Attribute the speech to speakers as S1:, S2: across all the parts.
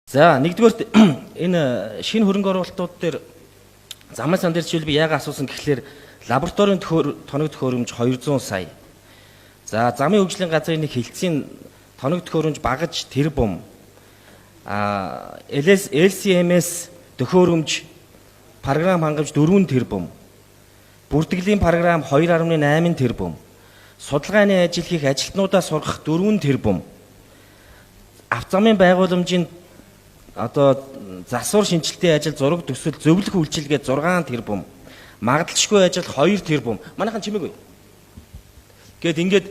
S1: За нэгдүгээр энэ шинэ хөрөнгө оруулалтууд дээр замын сан дээр жишээл би яагаад асуусан гэхлээр лабораторийн тоног төхөөрөмж 200 сая. За замын хөгжлийн газрын нэг хилцээний тоног төхөөрөмж багаж тэрбум. LCMS төхөөрөмж програм хангамж 4 тэрбум. Бүртгэлийн програм 2.8 тэрбум. Судалгааны ажил хийх ажилтнуудаа сургах 4 тэрбум. Авто замын байгууламжийн засвар шинжилтийн ажил, зураг төсөл, зөвлөх үйлчилгээ 6 тэрбум. Магадлалшгүй ажил 2 тэрбум. Манайхан чимээгүй. Ингээд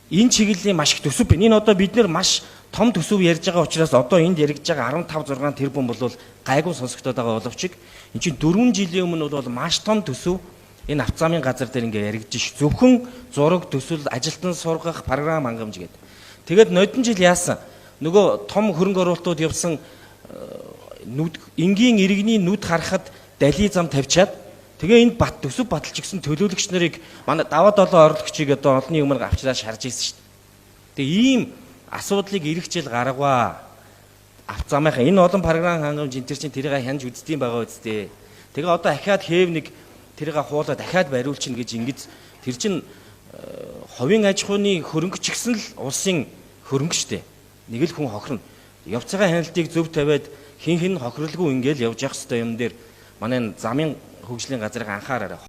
S1: энэ чиглэлийн маш их төсөв байна. Энэ одоо бид нэр маш том төсөв ярьж байгаа учраас одоо энд яригдж байгаа 15-6 тэрбум бол гайгүй сонсогдоод байгаа боловч энэ чинь 4 жилийн өмнө бол маш том төсөв энэ авто замын газар дээр ингээ яригдж ш. Зөвхөн зураг төсөл, ажилтан сургах, програм хангамж гэдэг. Тэгээд нодон жил яасан? Нөгөө том хөрөнгө оруулалтууд явсан энгийн иргэний нүд харахад дали зам тавьчаад тэгээ энд бат төсөв баталж гисэн төлөөлөгч нарыг манай даваа долоо орлогчийг одоо олонний өмнө авчраад шарж ирсэн шүү дээ. Тэгээ ийм асуудлыг ирэх жил гаргаваа. Авто замынхаа энэ олон програм хангамж энэ чинь тэрийг хянж үздэм байгаа үсттэй. Тэгээ одоо ахаад хэв нэг тэрийг хуулаад дахиад бариулчихна гэж ингэж тэр чин хувийн аж ахуйн хөрөнгө ч гэсэн л улсын хөрөнгө шүү дээ. Нэг л хүн хохирно. Явцгаа хяналтыг зөв тавиад хин хин хохирлгүй ингээл явж явах хэвээр юм дээр манай замын хөгжлийн газрыг анхаараарай.